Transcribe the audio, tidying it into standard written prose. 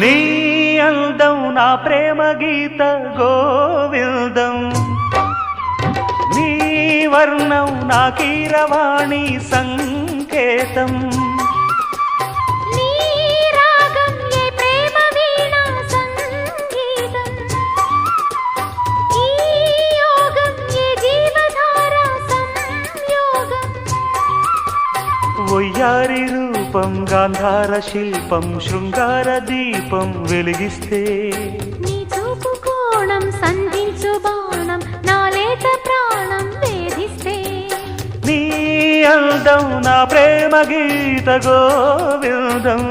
నీ అందం నా ప్రేమ గీత గోవిందం నీ వర్ణం నా కీరవాణి సంకేతం నీ రాగం ఏ ప్రేమ వీణ సంగీతం ఈ యోగం ఏ జీవధార సంయోగం వయ్యారి రూపం గాంధార శిల్పం శృంగార దీపం వెలిగిస్తే నీ చూపు కోణం సంధించు బాణం నా లేత ప్రాణం వేధిస్తే నీ అందం నా ప్రేమ గీత గోవిందం